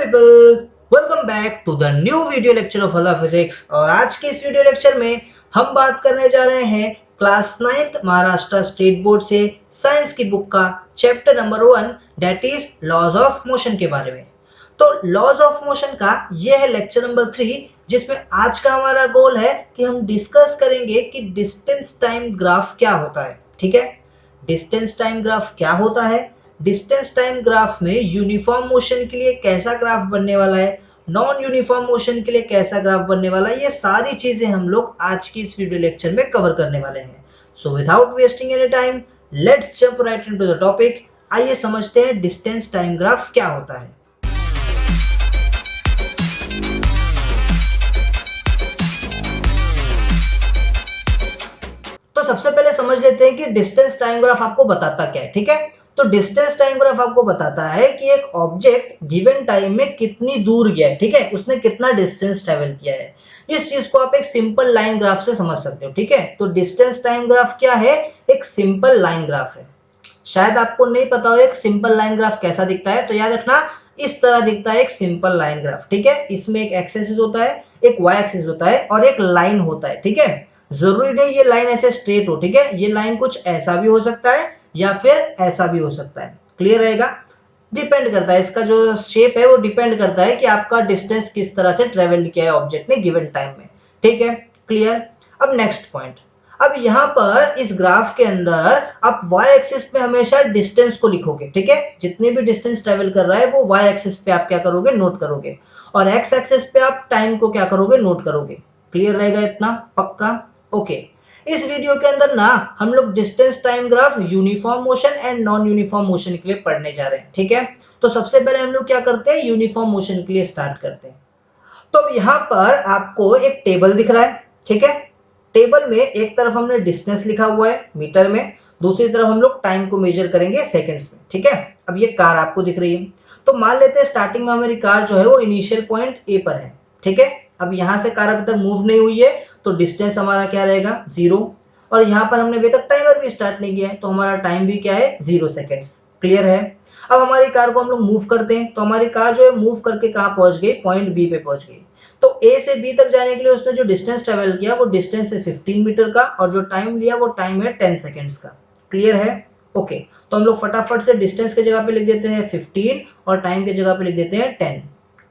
People, welcome back to the new video lecture of Halla physics. और आज के इस वीडियो लेक्चर में हम बात करने जा रहे हैं class 9th Maharashtra state board से साइंस की बुक का chapter number 1 that is laws of motion के बारे में। तो लॉज ऑफ मोशन का यह है लेक्चर नंबर 3, जिसमें आज का हमारा गोल है कि हम डिस्कस करेंगे कि डिस्टेंस टाइम ग्राफ क्या होता है। ठीक है, डिस्टेंस टाइम ग्राफ क्या होता है, डिस्टेंस टाइम ग्राफ में यूनिफॉर्म मोशन के लिए कैसा ग्राफ बनने वाला है, नॉन यूनिफॉर्म मोशन के लिए कैसा ग्राफ बनने वाला है, ये सारी चीजें हम लोग आज की इस वीडियो लेक्चर में कवर करने वाले हैं। So without wasting any time let's jump right into the topic. आइए समझते हैं डिस्टेंस टाइम ग्राफ क्या होता है। तो सबसे पहले समझ लेते हैं कि डिस्टेंस टाइम ग्राफ आपको बताता क्या है। ठीक है, तो डिस्टेंस टाइम ग्राफ आपको बताता है कि एक ऑब्जेक्ट गिवन टाइम में कितनी दूर गया है। ठीक है, उसने कितना डिस्टेंस ट्रेवल किया है। इस चीज को आप एक सिंपल लाइन ग्राफ से समझ सकते हो। ठीक है, तो डिस्टेंस टाइम ग्राफ क्या है, एक सिंपल लाइन ग्राफ है। शायद आपको नहीं पता हो एक सिंपल लाइन ग्राफ कैसा दिखता है, तो याद रखना इस तरह दिखता है एक सिंपल लाइन ग्राफ। ठीक है, इसमें एक एक्स एक्सिस होता है, एक वाई एक्सिस होता है और एक लाइन होता है। ठीक है, जरूरी नहीं ये लाइन ऐसे स्ट्रेट हो। ठीक है, ये लाइन कुछ ऐसा भी हो सकता है या फिर ऐसा भी हो सकता है। क्लियर रहेगा, डिपेंड करता है, इसका जो शेप है वो डिपेंड करता है कि आपका डिस्टेंस किस तरह से ट्रेवल किया है ऑब्जेक्ट ने गिवन टाइम में। ठीक है, क्लियर। अब नेक्स्ट पॉइंट, अब यहाँ पर इस ग्राफ के अंदर आप y एक्सिस पे हमेशा डिस्टेंस को लिखोगे। ठीक है, जितने भी डिस्टेंस ट्रेवल कर रहा है वो y एक्सिस पे आप क्या करोगे, नोट करोगे, और x एक्सिस पे आप टाइम को क्या करोगे, नोट करोगे। क्लियर रहेगा इतना, पक्का? ओके, इस वीडियो के अंदर ना हम लोग distance time graph uniform motion and non uniform motion के लिए पढ़ने जा रहे हैं। ठीक है, तो सबसे पहले हम लोग क्या करते हैं, यूनिफॉर्म मोशन के लिए स्टार्ट करते हैं। तो अब यहाँ पर आपको एक टेबल दिख रहा है। ठीक है, टेबल में एक तरफ हमने डिस्टेंस लिखा हुआ है मीटर में, दूसरी तरफ हम लोग टाइम को मेजर करेंगे सेकंड्स में। ठीक है, अब ये कार आपको दिख रही है, तो मान लेते हैं स्टार्टिंग में हमारी कार जो है वो इनिशियल पॉइंट ए पर है। ठीक है, अब यहाँ से कार अभी तक मूव नहीं हुई है, तो डिस्टेंस हमारा क्या रहेगा, 0। और यहाँ पर हमने अभी तक टाइमर भी स्टार्ट नहीं किया है, तो हमारा टाइम भी क्या है, 0 सेकेंड्स। क्लियर है। अब हमारी कार को हम लोग मूव करते हैं, तो हमारी कार जो है मूव करके कहाँ पहुंच गई, पॉइंट बी पे पहुंच गई। तो ए से बी तक जाने के लिए उसने जो डिस्टेंस ट्रेवल किया वो डिस्टेंस है 15 मीटर का, और जो टाइम लिया वो टाइम है 10 सेकेंड्स का। क्लियर है, ओके। तो हम लोग फटाफट से डिस्टेंस के जगह पे लिख देते हैं 15 और टाइम के जगह पे लिख देते हैं 10।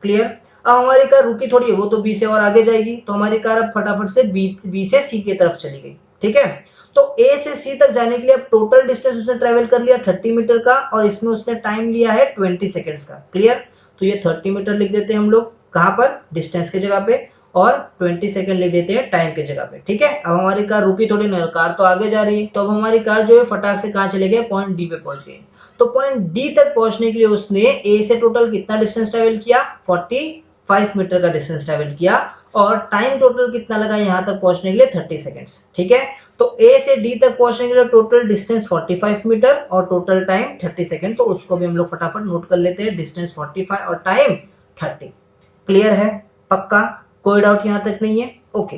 क्लियर। अब हमारी कार रुकी थोड़ी है, वो तो बी से और आगे जाएगी, तो हमारी कार अब फटाफट से बी से सी की तरफ चली गई। ठीक है, तो ए से सी तक जाने के लिए अब टोटल डिस्टेंस उसने ट्रेवल कर लिया 30 मीटर का, और इसमें उसने टाइम लिया है 20 सेकेंड्स का। क्लियर, तो ये 30 मीटर लिख देते हैं हम लोग कहाँ पर, डिस्टेंस के जगह पे, और 20 सेकंड लिख देते हैं टाइम के जगह पे। ठीक है, अब हमारी कार रुकी थोड़ी ना, कार तो आगे जा रही है, तो अब हमारी कार जो है फटाक से कहाँ चले गए, पॉइंट डी पे पहुंच गई। तो पॉइंट डी तक पहुंचने के लिए उसने ए से टोटल कितना डिस्टेंस ट्रेवल किया, 45 मीटर का डिस्टेंस ट्रेवल किया, और टाइम टोटल कितना लगा यहाँ तक पहुंचने के लिए, 30 सेकेंड्स। ठीक है, तो ए से डी तक पहुंचने के लिए टोटल डिस्टेंस 45 मीटर और टोटल टाइम 30 सेकेंड, तो उसको भी हम लोग फटाफट नोट कर लेते हैं, डिस्टेंस 45 और टाइम 30। क्लियर है, पक्का, कोई डाउट यहाँ तक नहीं है? ओके।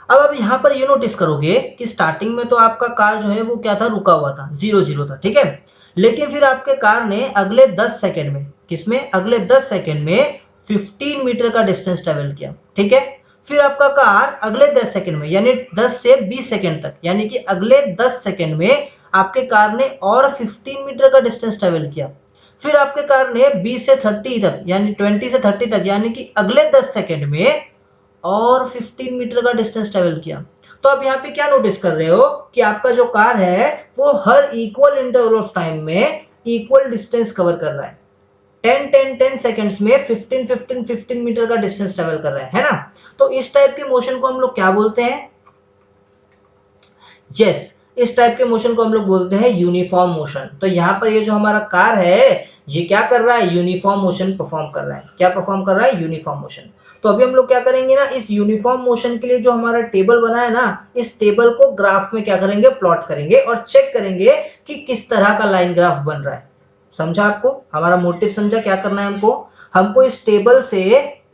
अब यहाँ पर ये नोटिस करोगे कि स्टार्टिंग में तो आपका कार जो है वो क्या था, रुका हुआ था, 0 था। ठीक है, लेकिन फिर आपके कार ने अगले 10 सेकेंड में, किसमें, अगले 10 सेकेंड में 15 मीटर का डिस्टेंस ट्रेवल किया। ठीक है, फिर आपका कार अगले 10 सेकेंड में, यानी 10 से 20 सेकेंड तक, यानी कि अगले 10 सेकेंड में आपके कार ने और 15 मीटर का डिस्टेंस ट्रेवल किया। फिर आपके कार ने 20 से 30 तक, यानी 20 से 30 तक, यानी कि अगले 10 सेकेंड में और 15 मीटर का डिस्टेंस ट्रेवल किया। तो आप यहाँ पे क्या नोटिस कर रहे हो कि आपका जो कार है वो हर इक्वल इंटरवल ऑफ टाइम में इक्वल डिस्टेंस कवर कर रहा है। 10 सेकेंड्स में 15 मीटर का डिस्टेंस ट्रेवल कर रहा है ना। तो इस टाइप के मोशन को हम लोग क्या बोलते हैं, यस, इस टाइप के मोशन को हम लोग बोलते हैं यूनिफॉर्म मोशन। तो यहाँ पर ये जो हमारा कार है ये क्या कर रहा है, यूनिफॉर्म मोशन परफॉर्म कर रहा है। क्या परफॉर्म कर रहा है, यूनिफॉर्म मोशन। तो अभी हम लोग क्या करेंगे ना, इस यूनिफॉर्म मोशन के लिए जो हमारा टेबल बना है ना, इस टेबल को ग्राफ में क्या करेंगे, प्लॉट करेंगे और चेक करेंगे कि किस तरह का लाइन ग्राफ बन रहा है। समझा आपको हमारा मोटिव, समझा क्या करना है हमको, हमको इस टेबल से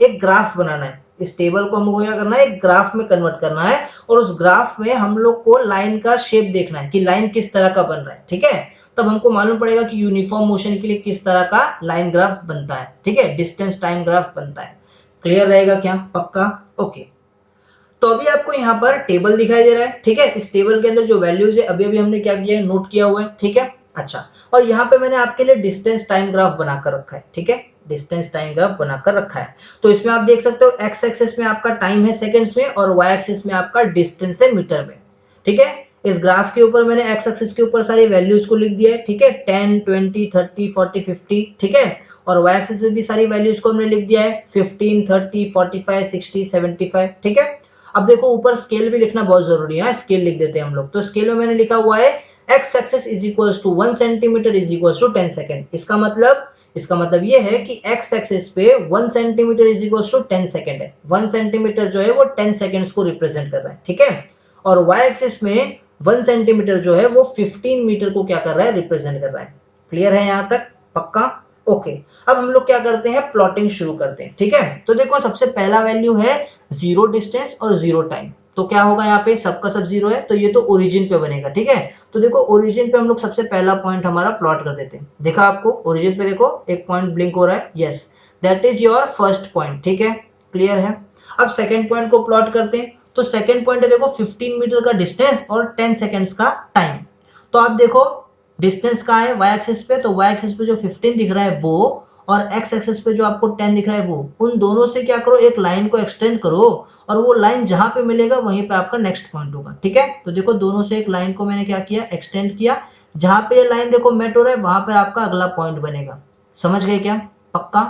एक ग्राफ बनाना है। इस टेबल को हमको क्या करना है, एक ग्राफ में कन्वर्ट करना है और उस ग्राफ में हम लोग को लाइन का शेप देखना है कि लाइन किस तरह का बन रहा है, ठीक है। तब हमको मालूम पड़ेगा कि यूनिफॉर्म मोशन के लिए किस तरह का लाइन ग्राफ बनता है, ठीक है, डिस्टेंस टाइम ग्राफ बनता है। क्लियर रहेगा क्या? पक्का? ओके। तो अभी आपको यहाँ पर टेबल दिखाई दे रहा है, ठीक है। इस टेबल के अंदर जो वैल्यूज है अभी अभी हमने क्या किया है, नोट किया हुआ है, ठीक है। अच्छा, और यहाँ पे मैंने आपके लिए डिस्टेंस टाइम ग्राफ बनाकर रखा है, ठीक है, डिस्टेंस टाइम ग्राफ बनाकर रखा है। तो इसमें आप देख सकते हो एक्स एक्सिस में आपका टाइम है सेकंड्स में और वाई एक्सिस में आपका डिस्टेंस है मीटर में, ठीक है। इस ग्राफ के ऊपर मैंने एक्स एक्सिस के ऊपर सारी वैल्यूज को लिख दिया है, ठीक है, 10, 20, 30, 40, 50, ठीक है। और वाई एक्सिस में भी सारी वैल्यूज को हमने लिख दिया है 15, 30, 45, 60, 75, ठीक है। अब देखो ऊपर स्केल भी लिखना बहुत जरूरी है, स्केल लिख देते हैं हम लोग। तो स्केल में मैंने लिखा हुआ है X axis is equals to 1 centimetre is equals to 10 second. इसका मतलब ये है कि एक्स एक्सिस पे 1 centimetre is equals to 10 second है। 1 सेंटीमीटर जो है वो 10 सेकंड्स को रिप्रेजेंट कर रहा है, ठीक है। और वाई एक्सिस में 1 सेंटीमीटर जो है वो 15 मीटर को क्या कर रहा है, रिप्रेजेंट कर रहा है। क्लियर है यहाँ तक? पक्का? ओके। अब हम लोग क्या करते हैं, प्लॉटिंग शुरू करते हैं, ठीक है। तो देखो सबसे पहला वैल्यू है जीरो डिस्टेंस और जीरो टाइम। तो क्या होगा यहाँ पे, सबका सब जीरो है तो ये तो ओरिजिन पे बनेगा, ठीक है। तो देखो ओरिजिन पे हम लोग सबसे पहला पॉइंट हमारा प्लॉट कर देते हैं। देखा आपको ओरिजिन पे देखो एक पॉइंट ब्लिंक हो रहा है, yes that is your first point, ठीक है, क्लियर है। अब सेकेंड पॉइंट को प्लॉट करते हैं। तो सेकेंड पॉइंट है देखो 15 मीटर का डिस्टेंस और 10 सेकेंड्स का टाइम। तो आप देखो डिस्टेंस कहाँ है, वाई एक्सिस पे, तो वाई एक्सिस पे जो 15 दिख रहा है वो और एक्स एक्सिस पे जो आपको 10 दिख रहा है वो, उन दोनों से क्या करो, एक लाइन को एक्सटेंड करो और वो लाइन जहां पे मिलेगा वहीं पे आपका नेक्स्ट पॉइंट होगा, ठीक है। तो देखो दोनों से एक लाइन को मैंने क्या किया, एक्सटेंड किया। जहां पे ये लाइन देखो मेट हो रहा है वहां पर आपका अगला पॉइंट बनेगा। समझ गए क्या? पक्का?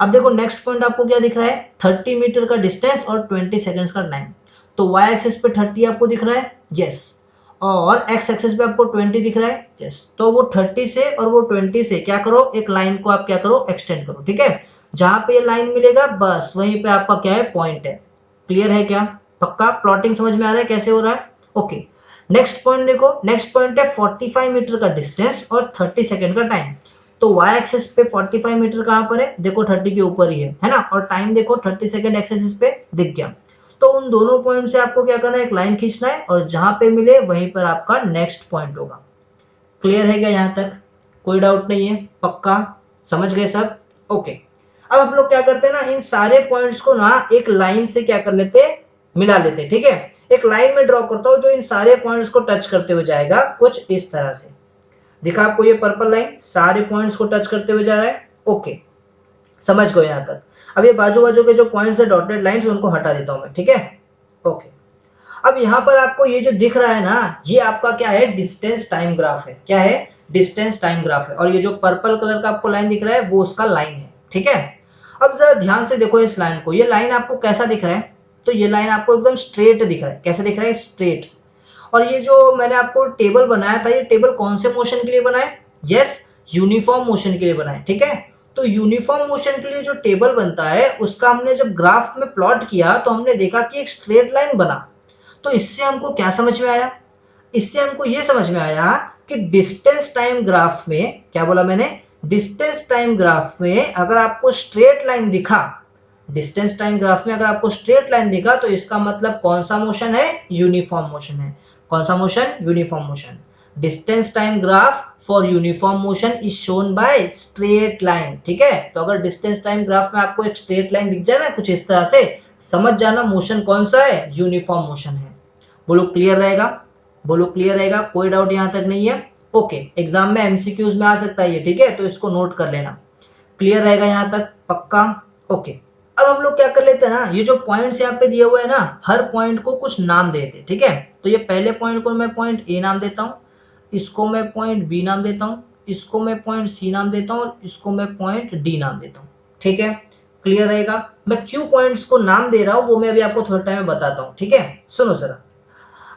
अब देखो नेक्स्ट पॉइंट आपको क्या दिख रहा है, 30 मीटर का डिस्टेंस और 20 सेकेंड्स का टाइम। तो वाई एक्सिस पे 30 आपको दिख रहा है, यस, और एक्स एक्सिस पे आपको 20 दिख रहा है, यस। तो वो 30 से और वो 20 से क्या करो, एक लाइन को आप क्या करो, एक्सटेंड करो, ठीक है। जहां पे ये लाइन मिलेगा बस वहीं पे आपका क्या है, पॉइंट है। क्लियर है क्या? पक्का? प्लॉटिंग समझ में आ रहा है कैसे हो रहा है? ओके। नेक्स्ट पॉइंट देखो, नेक्स्ट पॉइंट है 45 मीटर का डिस्टेंस और 30 सेकेंड का टाइम। तो वाई एक्सिस पे 45 मीटर कहां पर है, देखो 30 के ऊपर ही है ना, और टाइम देखो 30 सेकेंड एक्स एक्सिस पे दिख गया। तो उन दोनों पॉइंट से आपको क्या करना है, एक लाइन खींचना है और जहां पे मिले वहीं पर आपका नेक्स्ट पॉइंट होगा। क्लियर है क्या यहां तक? कोई डाउट नहीं है? पक्का? समझ गए सब? ओके। अब हम लोग क्या करते हैं ना, इन सारे पॉइंट्स को ना एक लाइन से क्या कर लेते हैं, मिला लेते हैं, ठीक है। एक लाइन में ड्रॉ करता हूं जो इन सारे पॉइंट्स को टच करते हुए जाएगा कुछ इस तरह से। दिखा आपको ये पर्पल लाइन सारे पॉइंट्स को टच करते हुए जा रहा है, ओके, समझ गए यहां तक। अब ये बाजू बाजू के जो पॉइंट्स है डॉटेड लाइंस उनको हटा देता हूं मैं, ठीक है, ओके। अब यहाँ पर आपको ये जो दिख रहा है ना, ये आपका क्या है, डिस्टेंस टाइम ग्राफ है। क्या है? डिस्टेंस टाइम ग्राफ है। और ये जो पर्पल कलर का आपको लाइन दिख रहा है वो उसका लाइन है, ठीक है। अब जरा ध्यान से देखो इस लाइन को, ये लाइन आपको कैसा दिख रहा है, तो ये लाइन आपको एकदम स्ट्रेट दिख रहा है। कैसे दिख रहा है? स्ट्रेट। और ये जो मैंने आपको टेबल बनाया था, ये टेबल कौन से मोशन के लिए बनाए? यस, यूनिफॉर्म मोशन के लिए बनाए, ठीक है। तो यूनिफॉर्म मोशन के लिए जो टेबल बनता है उसका हमने जब ग्राफ में प्लॉट किया तो हमने देखा कि एक स्ट्रेट लाइन बना। तो इससे हमको क्या समझ में आया? इससे हमको ये समझ में आया कि डिस्टेंस टाइम ग्राफ में, क्या बोला मैंने, डिस्टेंस टाइम ग्राफ में अगर आपको स्ट्रेट लाइन दिखा, डिस्टेंस टाइम ग्राफ में अगर आपको स्ट्रेट लाइन दिखा तो इसका मतलब कौन सा मोशन है? यूनिफॉर्म मोशन है। कौन सा motion? Uniform motion. Distance time graph for uniform motion is shown by straight line, ठीक है। तो अगर डिस्टेंस टाइम ग्राफ में आपको एक स्ट्रेट लाइन दिख जाए ना कुछ इस तरह से, समझ जाना मोशन कौन सा है, यूनिफॉर्म मोशन है। बोलो क्लियर रहेगा? बोलो क्लियर रहेगा? कोई डाउट यहां तक नहीं है? ओके, एग्जाम में एमसीक्यूज में आ सकता है ये, ठीक है, तो इसको नोट कर लेना। क्लियर रहेगा यहां तक? पक्का? ओके। अब हम लोग क्या कर लेते हैं ना, ये जो पॉइंट्स यहाँ पे दिए हुए हैं ना, हर पॉइंट को कुछ नाम देते हैं, ठीक है। तो ये पहले पॉइंट को मैं पॉइंट ए नाम देता हूँ, इसको मैं पॉइंट बी नाम देता हूँ, इसको मैं पॉइंट सी नाम देता हूँ और इसको मैं पॉइंट डी नाम देता हूँ, ठीक है। क्लियर रहेगा? मैं क्यों पॉइंट्स को नाम दे रहा हूँ वो मैं अभी आपको थोड़ा टाइम में बताता हूँ, ठीक है। सुनो जरा।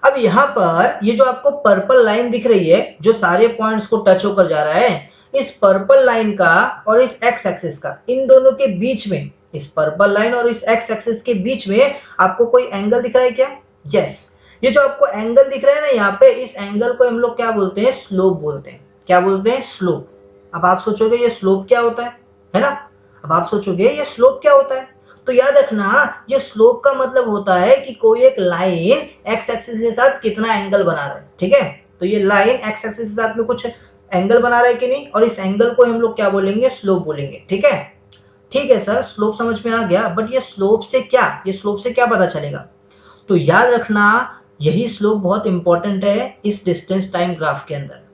अब यहाँ पर ये जो आपको पर्पल लाइन दिख रही है जो सारे पॉइंट्स को टच होकर जा रहा है, इस पर्पल लाइन का और इस एक्स एक्सिस का, इन दोनों के बीच में, इस पर्पल लाइन और इस एक्स एक्सिस के बीच में आपको कोई एंगल दिख रहा है क्या? यस। ये जो आपको एंगल दिख रहा है ना यहाँ पे, इस एंगल को हम लोग क्या बोलते हैं? स्लोप बोलते हैं। क्या बोलते हैं? स्लोप। अब आप सोचोगे ये स्लोप क्या होता है ना? अब आप सोचोगे ये स्लोप क्या होता है? तो याद रखना ये स्लोप का मतलब होता है कि कोई एक लाइन एक्स एक्सिस के साथ कितना एंगल बना रहा है, ठीक है। तो ये लाइन एक्स एक्सिस के साथ में कुछ एंगल बना रहा है कि नहीं, और इस एंगल को हम लोग क्या बोलेंगे, स्लोप बोलेंगे, ठीक है। ठीक है सर, स्लोप समझ में आ गया, बट ये स्लोप से क्या, ये स्लोप से क्या पता चलेगा? तो याद रखना यही स्लोप बहुत इंपॉर्टेंट है इस डिस्टेंस टाइम ग्राफ के अंदर।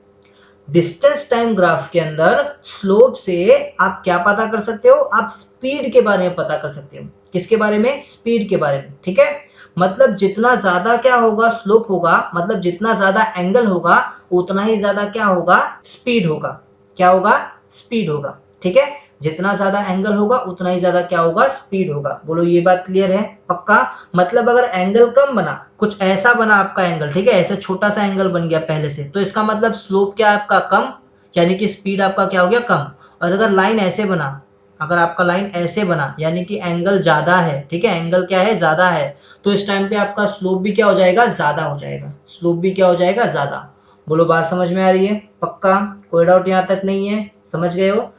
डिस्टेंस टाइम ग्राफ के अंदर स्लोप से आप क्या पता कर सकते हो, आप स्पीड के बारे में पता कर सकते हो। किसके बारे में? स्पीड के बारे में, ठीक है। मतलब जितना ज्यादा क्या होगा, स्लोप होगा, मतलब जितना ज्यादा एंगल होगा उतना ही ज्यादा क्या होगा, स्पीड होगा। क्या होगा? स्पीड होगा, ठीक है। जितना ज्यादा एंगल होगा उतना ही ज्यादा क्या होगा, स्पीड होगा। बोलो ये बात क्लियर है? पक्का? मतलब अगर एंगल कम बना, कुछ ऐसा बना आपका एंगल, ठीक है, ऐसा छोटा सा एंगल बन गया पहले से, तो इसका मतलब स्लोप क्या है आपका, कम, यानी कि स्पीड आपका क्या हो गया, कम। और अगर लाइन ऐसे बना, अगर आपका लाइन ऐसे बना यानी कि एंगल ज्यादा है, ठीक है, एंगल क्या है, ज्यादा है, तो इस टाइम पे आपका स्लोप भी क्या हो जाएगा, ज्यादा हो जाएगा। स्लोप भी क्या हो जाएगा, ज्यादा। बोलो बात समझ में आ रही है? पक्का? कोई डाउट यहाँ तक नहीं है? समझ गए हो?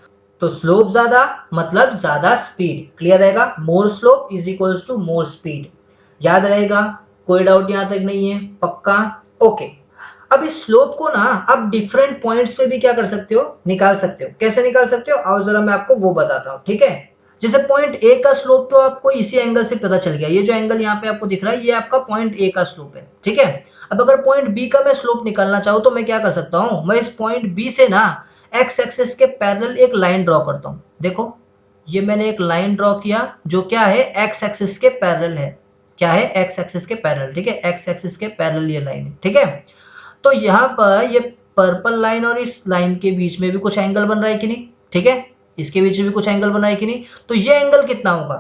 तो स्लोप ज्यादा मतलब ज्यादा स्पीड। क्लियर रहेगा? More slope is equals to more speed. याद रहेगा? कोई डाउट यहां तक नहीं है? पक्का? ओके। अब इस स्लोप को ना आप डिफरेंट पॉइंट्स पे भी क्या कर सकते हो, निकाल सकते हो। कैसे निकाल सकते हो, आओ जरा मैं आपको वो बताता हूँ, ठीक है। जैसे पॉइंट ए का स्लोप तो आपको इसी एंगल से पता चल गया, ये जो एंगल यहाँ पे आपको दिख रहा है ये आपका पॉइंट ए का स्लोप है, ठीक है। अब अगर पॉइंट बी का मैं स्लोप निकालना चाहूँ तो मैं क्या कर सकता हूँ, मैं इस पॉइंट बी से ना एक्स एक्सिस के पैरेलल एक लाइन ड्रॉ करता हूँ। देखो ये मैंने एक लाइन ड्रॉ किया जो क्या है, एक्स एक्सिस के पैरेलल है। क्या है? एक्स एक्सिस के पैरेलल, ठीक है, एक्स एक्सिस के पैरेलल ये लाइन है, ठीक है। तो यहाँ पर ये पर्पल लाइन और इस लाइन के बीच में भी कुछ एंगल बन रहा है कि नहीं, ठीक है, इसके बीच में भी कुछ एंगल बन रहा है कि नहीं। तो ये एंगल कितना होगा?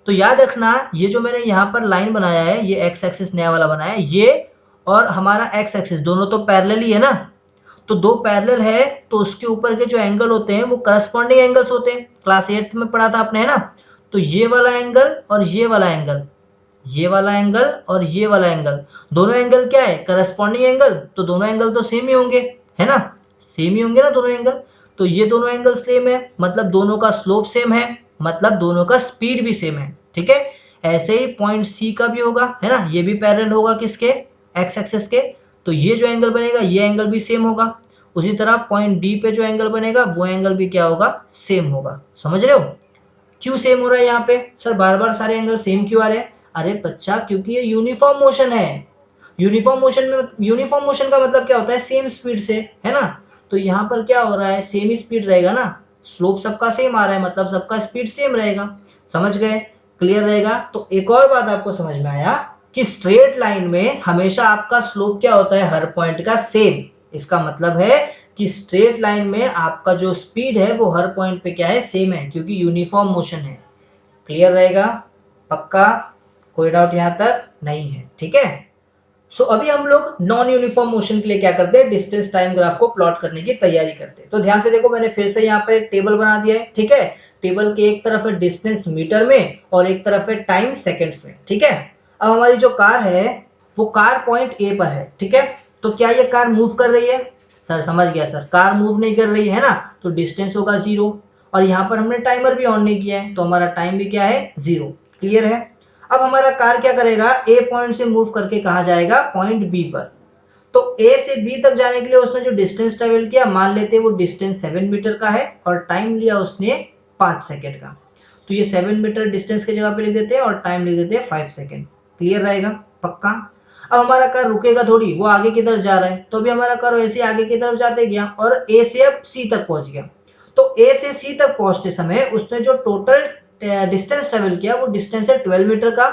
तो याद रखना ये जो मैंने यहाँ पर लाइन बनाया है, ये एक्स एक्सिस नया वाला बनाया है, ये और हमारा एक्स एक्सिस दोनों तो पैरेलल ही है ना। तो दो पैरेलल है तो उसके ऊपर के जो एंगल होते हैं वो करस्पॉन्डिंग एंगल्स होते हैं। क्लास 8 में पढ़ा था आपने, है ना। तो ये वाला एंगल और ये वाला एंगल, ये वाला एंगल और ये वाला एंगल, दोनों एंगल क्या है, करस्पॉन्डिंग एंगल। तो दोनों एंगल तो सेम ही होंगे, है ना, सेम ही होंगे ना दोनों एंगल। तो ये दोनों एंगल सेम है मतलब दोनों का स्लोप सेम है, मतलब दोनों का स्पीड भी सेम है, ठीक है। ऐसे ही पॉइंट सी का भी होगा, है ना, ये भी पैरेलल होगा किसके, एक्स एक्सिस के। तो ये जो एंगल बनेगा ये एंगल भी सेम होगा। उसी तरह पॉइंट डी पे जो एंगल बनेगा वो एंगल भी क्या होगा, सेम होगा। समझ रहे हो? क्यों सेम हो रहा है यहाँ पे, सर बार बार सारे एंगल सेम क्यों आ रहे हैं? अरे बच्चा क्योंकि ये यूनिफॉर्म मोशन है। यूनिफॉर्म मोशन में, यूनिफॉर्म मोशन का मतलब क्या होता है, सेम स्पीड से, है ना। तो यहाँ पर क्या हो रहा है, सेम ही स्पीड रहेगा ना, स्लोप सबका सेम आ रहा है मतलब सबका स्पीड सेम रहेगा। समझ गए? क्लियर रहेगा? तो एक और बात आपको समझ में आया कि स्ट्रेट लाइन में हमेशा आपका स्लोप क्या होता है, हर पॉइंट का सेम। इसका मतलब है कि स्ट्रेट लाइन में आपका जो स्पीड है वो हर पॉइंट पे क्या है, सेम है, क्योंकि यूनिफॉर्म मोशन है। क्लियर रहेगा? पक्का? कोई डाउट यहां तक नहीं है? ठीक है। सो अभी हम लोग नॉन यूनिफॉर्म मोशन के लिए क्या करते हैं, डिस्टेंस टाइम ग्राफ को प्लॉट करने की तैयारी करते हैं। तो ध्यान से देखो मैंने फिर से यहाँ पर एक टेबल बना दिया है, ठीक है। टेबल के एक तरफ है डिस्टेंस मीटर में और एक तरफ है टाइम सेकेंड्स में, ठीक है। अब हमारी जो कार है वो कार पॉइंट ए पर है, ठीक है। तो क्या ये कार मूव कर रही है? सर समझ गया सर, कार मूव नहीं कर रही है ना, तो डिस्टेंस होगा 0। और यहाँ पर हमने टाइमर भी ऑन नहीं किया है तो हमारा टाइम भी क्या है, 0। क्लियर है? अब हमारा कार क्या करेगा, ए पॉइंट से मूव करके कहा जाएगा पॉइंट बी पर। तो ए से बी तक जाने के लिए उसने जो डिस्टेंस ट्रेवल किया, मान लेते हैं वो डिस्टेंस 7 मीटर का है और टाइम लिया उसने 5 सेकंड का। तो ये 7 मीटर डिस्टेंस की जगह पे लिख देते हैं और टाइम लिख देते हैं 5 सेकंड। क्लियर रहेगा? पक्का? अब हमारा कार रुकेगा थोड़ी, वो आगे की तरफ जा रहा है, तो भी हमारा कार वैसे आगे की तरफ जाते गया और ए से अब सी तक पहुंच गया। तो ए से सी तक पहुंचते समय उसने जो टोटल डिस्टेंस ट्रेवल किया वो डिस्टेंस है 12 मीटर का,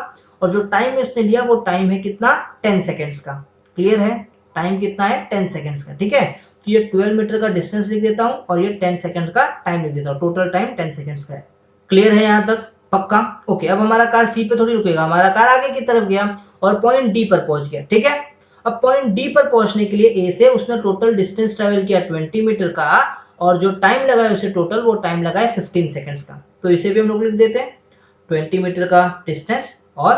और जो टाइम उसने लिया वो टाइम है कितना, 10 सेकेंड्स का। क्लियर है? टाइम कितना है, 10 सेकेंड्स का, ठीक है। तो ये 12 मीटर का डिस्टेंस लिख देता हूं और ये 10 सेकेंड का टाइम लिख देता हूं, टोटल टाइम 10 सेकेंड्स का है। क्लियर है यहां तक? पक्का? ओके। अब हमारा कार सी पे थोड़ी रुकेगा, हमारा कार आगे की तरफ गया और पॉइंट डी पर पहुंच गया, ठीक है। अब पॉइंट डी पर पहुंचने के लिए ए से उसने टोटल डिस्टेंस ट्रेवल किया 20 मीटर का, और जो टाइम लगा है उसे टोटल वो टाइम लगा है 15 सेकंड्स का। तो इसे भी हम लोग लिख देते हैं, 20 मीटर का डिस्टेंस और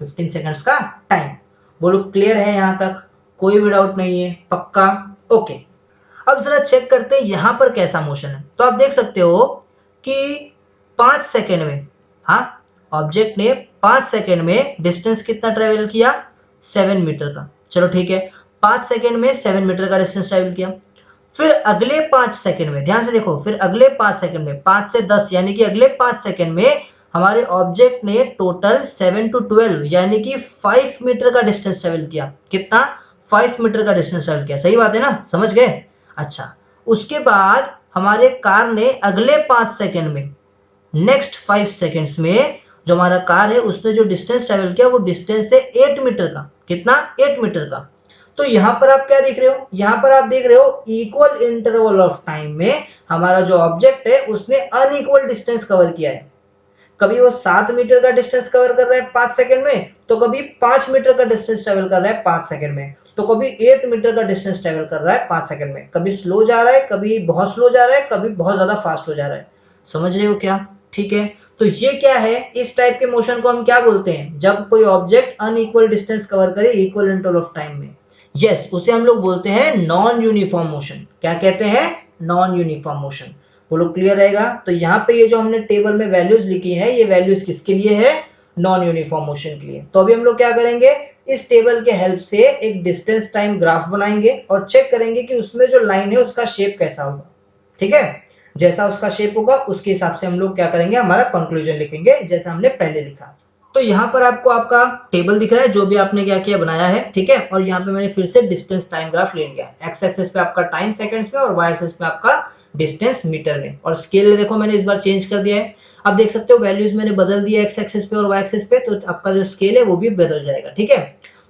15 सेकंड्स का टाइम। बोलो क्लियर है यहां तक? कोई भी डाउट नहीं है? पक्का? ओके। अब जरा चेक करते हैं यहां पर कैसा मोशन है। तो आप देख सकते हो कि 5 सेकंड में, हाँ ऑब्जेक्ट ने 5 सेकंड में डिस्टेंस कितना ट्रेवल किया? 7 मीटर का। चलो ठीक है, 5 सेकंड में 7 मीटर का डिस्टेंस ट्रेवल किया। फिर अगले 5 सेकंड में, ध्यान से देखो, फिर अगले 5 सेकंड में 5 से 10 यानी कि अगले 5 सेकंड में हमारे ऑब्जेक्ट ने टोटल 7 टू 12 यानी कि 5 मीटर का डिस्टेंस ट्रेवल किया। कितना? 5 मीटर का डिस्टेंस ट्रेवल किया। सही बात है ना, समझ गए? अच्छा, उसके बाद हमारे कार ने अगले 5 सेकंड में, नेक्स्ट 5 सेकंड्स में जो हमारा कार है उसने जो डिस्टेंस ट्रेवल किया वो डिस्टेंस है 8 मीटर का। कितना? 8 मीटर का। तो यहां पर आप क्या देख रहे हो? यहां पर आप देख रहे हो इक्वल इंटरवल ऑफ टाइम में हमारा जो ऑब्जेक्ट है उसने अनइक्वल डिस्टेंस कवर किया है। कभी वो 7 मीटर का डिस्टेंस कवर कर रहा है 5 सेकंड में, तो कभी 5 मीटर का डिस्टेंस ट्रेवल कर रहा है 5 सेकंड में, तो कभी 8 मीटर का डिस्टेंस ट्रेवल कर रहा है 5 सेकंड में। कभी स्लो जा रहा है, कभी बहुत स्लो जा रहा है, कभी बहुत ज्यादा फास्ट हो जा रहा है। समझ रहे हो क्या? ठीक है, तो ये क्या है? इस टाइप के मोशन को हम क्या बोलते हैं? जब कोई ऑब्जेक्ट अनइक्वल डिस्टेंस कवर करे इक्वल इंटरवल ऑफ टाइम में, यस, उसे हम लोग बोलते हैं नॉन यूनिफॉर्म मोशन। क्या कहते हैं? Non uniform motion. बोलो क्लियर रहेगा? तो यहाँ पे ये जो हमने टेबल में वैल्यूज लिखी है, ये वैल्यूज किसके लिए है? नॉन यूनिफॉर्म मोशन के लिए। तो अभी हम लोग क्या करेंगे? इस टेबल के हेल्प से एक डिस्टेंस टाइम ग्राफ बनाएंगे और चेक करेंगे कि उसमें जो लाइन है उसका शेप कैसा होगा। ठीक है, जैसा उसका शेप होगा उसके हिसाब से हम लोग क्या करेंगे? हमारा कंक्लूजन लिखेंगे जैसा हमने पहले लिखा। तो यहाँ पर आपको आपका टेबल दिख रहा है जो भी आपने क्या किया, बनाया है। ठीक है, और यहाँ पे मैंने फिर से डिस्टेंस टाइम ग्राफ ले लिया। एक्स एक्सिस पे आपका टाइम सेकंड्स में और वाई एक्सिस पे आपका डिस्टेंस मीटर में, और स्केल देखो मैंने इस बार चेंज कर दिया है। आप देख सकते हो वैल्यूज मैंने बदल दिया एक्स एक्सिस पे और वाई एक्सिस पे, तो आपका जो स्केल है वो भी बदल जाएगा। ठीक है,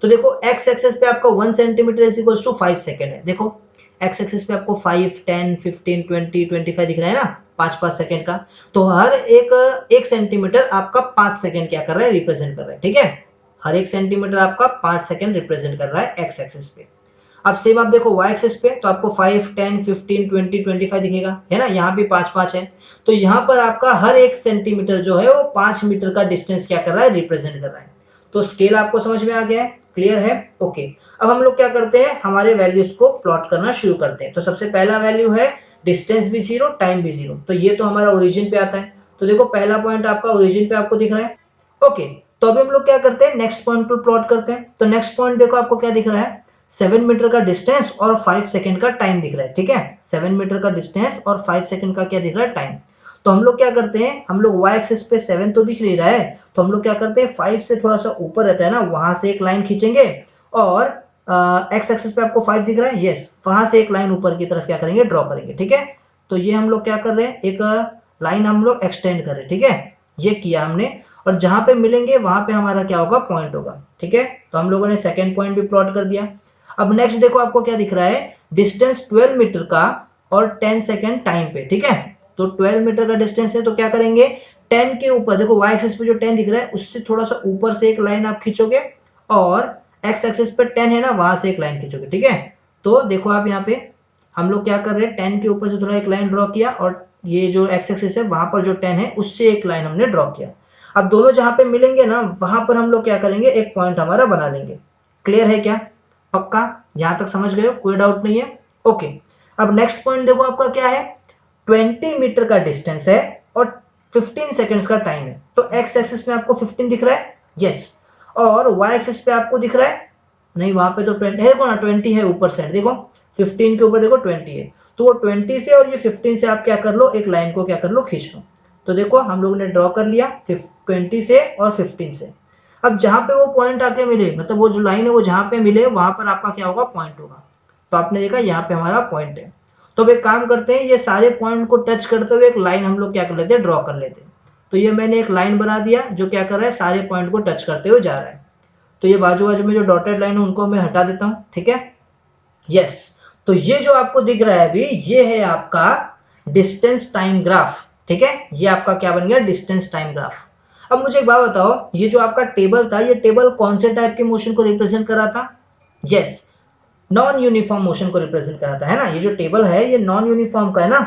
तो देखो एक्स एक्सिस पे आपका 1 centimetre is equals to 5 second है। देखो एक्स एक्सिस पे आपको 5, 10, 15, 20, 25 दिख रहा है ना, 5-5 सेकंड का। तो हर एक सेंटीमीटर आपका 5 सेकंड क्या कर रहा है? रिप्रेजेंट कर रहा है। ठीक है, हर एक सेंटीमीटर आपका 5 सेकंड रिप्रेजेंट कर रहा है एक्स एक्सिस पे। अब सेम आप देखो वाई एक्सिस पे, तो आपको 5, 10, 15, 20, 25 दिखेगा, है ना, यहाँ भी 5-5 है। तो यहाँ पर आपका हर एक सेंटीमीटर जो है वो 5 मीटर का डिस्टेंस क्या कर रहा है? रिप्रेजेंट कर रहा है। तो स्केल आपको समझ में आ गया है? क्लियर है? ओके, अब हम लोग क्या करते हैं? हमारे वैल्यूज को प्लॉट करना शुरू करते हैं। तो सबसे पहला वैल्यू है डिस्टेंस भी 0, टाइम भी 0। तो ये तो हमारा ओरिजिन पे आता है। तो देखो पहला पॉइंट आपका ओरिजिन पे आपको दिख रहा है। ओके, तो अभी हम लोग क्या करते हैं? नेक्स्ट पॉइंट को प्लॉट करते हैं। तो नेक्स्ट पॉइंट देखो आपको क्या दिख रहा है? 7 मीटर का डिस्टेंस और 5 सेकंड का टाइम दिख रहा है। ठीक है, 7 मीटर का डिस्टेंस और 5 सेकंड का क्या दिख रहा है? टाइम। तो हम लोग क्या करते हैं? हम लोग y एक्सिस पे 7 तो दिख नहीं रहा है, तो हम लोग क्या करते हैं? 5 से थोड़ा सा ऊपर रहता है ना, वहां से एक लाइन खींचेंगे, और x एक्सिस पे आपको 5 दिख रहा है, यस, वहां से एक लाइन ऊपर की तरफ क्या करेंगे? ड्रॉ करेंगे। ठीक है, तो ये हम लोग क्या कर रहे हैं? एक लाइन हम लोग एक्सटेंड कर रहे हैं। ठीक है, ये किया हमने, और जहां पे मिलेंगे वहां पे हमारा क्या होगा? पॉइंट होगा। ठीक है, तो हम लोगों ने सेकंड पॉइंट भी प्लॉट कर दिया। अब नेक्स्ट देखो आपको क्या दिख रहा है? डिस्टेंस 12 मीटर का और 10 सेकंड टाइम पे। ठीक है, तो 12 मीटर का डिस्टेंस है, तो क्या करेंगे? 10 के ऊपर देखो y एक्सिस पे जो 10 दिख रहा है उससे थोड़ा सा ऊपर से एक लाइन आप खींचोगे, और x एक्सिस पे 10 है ना, वहां से एक लाइन खींचोगे। ठीक है, तो देखो आप यहाँ पे हम लोग क्या कर रहे हैं? 10 के ऊपर से थोड़ा एक लाइन ड्रॉ किया, और ये जो x एक्सिस है वहां पर जो 10 है उससे एक लाइन हमने ड्रॉ किया। अब दोनों जहां पे मिलेंगे ना, वहां पर हम लोग क्या करेंगे? एक पॉइंट हमारा बना लेंगे। क्लियर है क्या? पक्का? यहां तक समझ गए हो? कोई डाउट नहीं है? ओके, अब नेक्स्ट पॉइंट देखो आपका क्या है? 20 मीटर का डिस्टेंस है और 15 सेकंड्स का टाइम है। तो एक्स एक्सिस में आपको 15 दिख रहा है, यस, और वाई एक्सिस पे आपको दिख रहा है, नहीं वहां पे तो 20 है, देखो ना 20 है ऊपर साइड, देखो 15 के ऊपर देखो 20 है, तो वो 20 से और ये 15 से आप क्या कर लो? एक लाइन को क्या कर लो? खींच लो। तो देखो हम लोगों ने ड्रॉ कर लिया 20 से और 15 से। अब जहां पे वो पॉइंट आके मिले, मतलब वो जो लाइन है वो जहां पे मिले वहां पर आपका क्या होगा? पॉइंट होगा। तो आपने देखा यहाँ पे हमारा पॉइंट है। तो अब एक काम करते हैं, ये सारे पॉइंट को टच करते हुए एक लाइन हम लोग क्या कर लेते हैं? ड्रॉ कर लेते हैं। तो ये मैंने एक लाइन बना दिया जो क्या कर रहा है? सारे पॉइंट को टच करते हुए जा रहा है। तो ये बाजू बाजू में जो डॉटेड लाइन है उनको मैं हटा देता हूँ। ठीक है, यस, तो ये जो आपको दिख रहा है अभी, ये है आपका डिस्टेंस टाइम ग्राफ। ठीक है, ये आपका क्या बन गया? Distance time graph. अब मुझे एक बात बताओ, ये जो आपका टेबल था, ये टेबल कौन से टाइप के मोशन को रिप्रेजेंट कर रहा था? यस, नॉन यूनिफॉर्म मोशन को रिप्रेजेंट कराता है ना। ये जो टेबल है ये नॉन यूनिफॉर्म का है ना,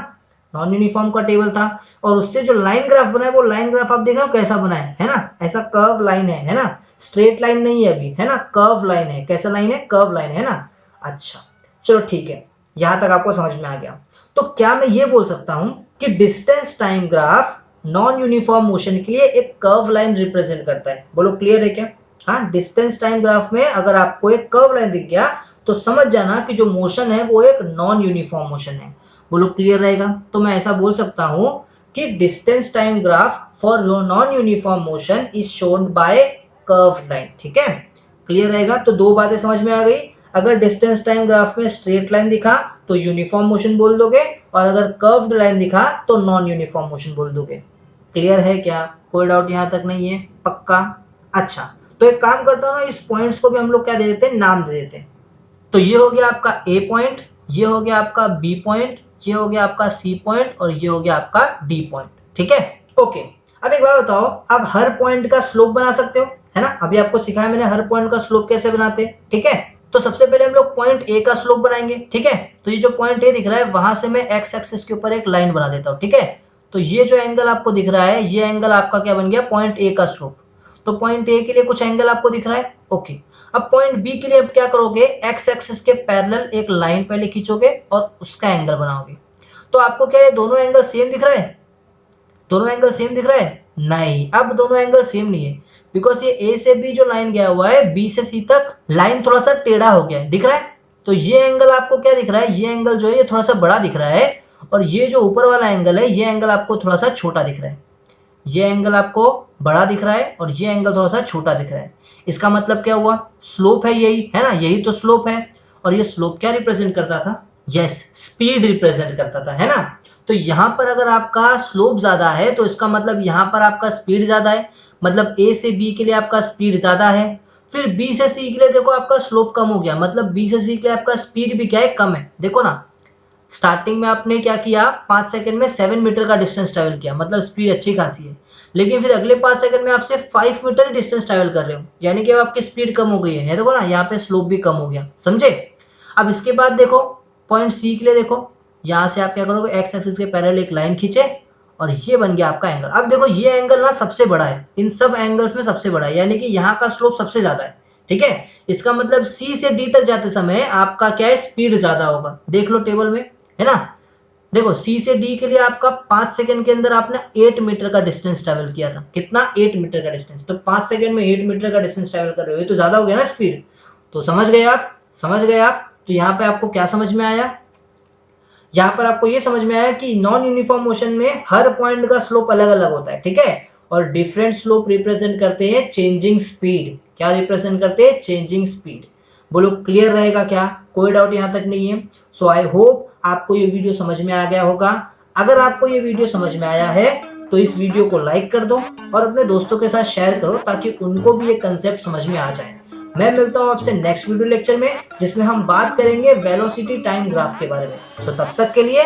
नॉन यूनिफॉर्म का टेबल था, और उससे जो लाइन ग्राफ बना है वो लाइन ग्राफ आप देख रहे हो कैसा बना है ना, ऐसा कर्व लाइन है ना, स्ट्रेट लाइन नहीं है अभी, है ना, कर्व लाइन है। कैसा लाइन है? कर्व लाइन है ना। अच्छा, चलो ठीक है, यहां तक आपको समझ में आ गया। तो क्या मैं ये बोल सकता हूं कि distance time graph non uniform motion के लिए एक कर्व लाइन रिप्रेजेंट करता है। बोलो क्लियर है क्या? हाँ, डिस्टेंस टाइम ग्राफ में अगर आपको एक कर्व लाइन दिख गया तो समझ जाना कि जो मोशन है वो एक नॉन यूनिफॉर्म मोशन है। बोलो क्लियर रहेगा? तो मैं ऐसा बोल सकता हूं कि distance time graph for non uniform motion is shown by curve line. ठीक है, क्लियर रहेगा? तो दो बातें समझ में आ गई। अगर डिस्टेंस टाइम ग्राफ में स्ट्रेट लाइन दिखा तो यूनिफॉर्म मोशन बोल दोगे, और अगर कर्व्ड लाइन दिखा तो नॉन यूनिफॉर्म मोशन बोल दोगे। क्लियर है क्या? कोई डाउट यहां तक नहीं है? पक्का? अच्छा, तो एक काम करता हूं ना, इस पॉइंट्स को भी हम लोग क्या दे देते हैं, नाम दे देते हैं। तो ये हो गया आपका ए पॉइंट, ये हो गया आपका बी पॉइंट, ये हो गया आपका सी पॉइंट, और ये हो गया आपका डी पॉइंट। ठीक है, ओके। अब एक बात बताओ, आप हर पॉइंट का स्लोप बना सकते हो, है ना? अभी आपको सिखाया मैंने हर पॉइंट का स्लोप कैसे बनाते हैं। ठीक है, तो सबसे पहले हम लोग पॉइंट ए का स्लोप बनाएंगे। ठीक है, तो ये जो पॉइंट ए दिख रहा है वहां से मैं एक्स एक्सिस के ऊपर एक लाइन बना देता हूँ। ठीक है, तो ये जो एंगल आपको दिख रहा है, ये एंगल आपका क्या बन गया, पॉइंट ए का स्लोप। तो पॉइंट ए के लिए कुछ एंगल आपको दिख रहा है, ओके। अब पॉइंट बी के लिए अब क्या करोगे, एक्स एक्सिस के पैरेलल एक लाइन पहले खींचोगे और उसका एंगल बनाओगे। तो आपको क्या ये दोनों एंगल सेम दिख रहा है? दोनों एंगल सेम दिख रहा है? नहीं, अब दोनों एंगल सेम नहीं है, बिकॉज ये ए से बी जो लाइन गया हुआ है, बी से सी तक लाइन थोड़ा सा टेढ़ा हो गया है, दिख रहा है? तो ये एंगल आपको क्या दिख रहा है, ये एंगल जो है ये थोड़ा सा बड़ा दिख रहा है, और ये जो ऊपर वाला एंगल है, ये एंगल आपको थोड़ा सा छोटा दिख रहा है। ये एंगल आपको बड़ा दिख रहा है और ये एंगल थोड़ा सा छोटा दिख रहा है। इसका मतलब क्या हुआ, स्लोप है यही, है ना? यही तो स्लोप है। और ये स्लोप क्या रिप्रेजेंट करता था? यस, स्पीड रिप्रेजेंट करता था, है ना? तो यहाँ पर अगर आपका स्लोप ज्यादा है तो इसका मतलब यहाँ पर आपका स्पीड ज्यादा है, मतलब ए से बी के लिए आपका स्पीड ज्यादा है। फिर बी से सी के लिए देखो आपका स्लोप कम हो गया, मतलब बी से सी के लिए आपका स्पीड भी क्या है, कम है। देखो ना, स्टार्टिंग में आपने क्या किया, 5 सेकंड में 7 मीटर का डिस्टेंस ट्रैवल किया, मतलब स्पीड अच्छी खासी है। लेकिन फिर अगले 5 सेकंड में आप सिर्फ 5 मीटर डिस्टेंस ट्रैवल कर रहे हो, यानी कि अब आपकी स्पीड कम हो गई है। देखो ना, यहाँ पे स्लोप भी कम हो गया, समझे? अब इसके बाद देखो पॉइंट सी के लिए, देखो यहाँ से आप क्या करोगे, एक्स एक्सिस के पैरेलल एक लाइन खींचे और ये बन गया आपका एंगल। अब देखो ये एंगल ना सबसे बड़ा है, इन सब एंगल्स में सबसे बड़ा है, यानी कि यहाँ का स्लोप सबसे ज्यादा है। ठीक है, इसका मतलब सी से डी तक जाते समय आपका क्या है, स्पीड ज्यादा होगा। देख लो टेबल में, है ना? देखो सी से डी के लिए आपका 5 सेकंड के अंदर आपने 8 मीटर का डिस्टेंस ट्रैवल किया था। कितना? 8 मीटर का डिस्टेंस। तो 5 सेकंड में 8 मीटर का डिस्टेंस ट्रैवल कर रहे हो, ये तो ज्यादा हो गया ना स्पीड। तो समझ गए आप? समझ गए आप? तो यहाँ पे आपको क्या समझ में आया? यहाँ पर आपको ये समझ में आया कि नॉन यूनिफॉर्म मोशन में हर पॉइंट का स्लोप अलग अलग होता है। ठीक है, और डिफरेंट स्लोप रिप्रेजेंट करते हैं चेंजिंग स्पीड। क्या रिप्रेजेंट करते हैं? Changing speed. बोलो क्लियर रहेगा क्या? कोई डाउट यहाँ तक नहीं है? सो आई होप आपको ये वीडियो समझ में आ गया होगा। अगर आपको ये वीडियो समझ में आया है तो इस वीडियो को लाइक कर दो और अपने दोस्तों के साथ शेयर करो, ताकि उनको भी ये कंसेप्ट समझ में आ जाए। मैं मिलता हूँ आपसे नेक्स्ट वीडियो लेक्चर में, जिसमें हम बात करेंगे वेलोसिटी टाइम ग्राफ के बारे में। सो तब तक के लिए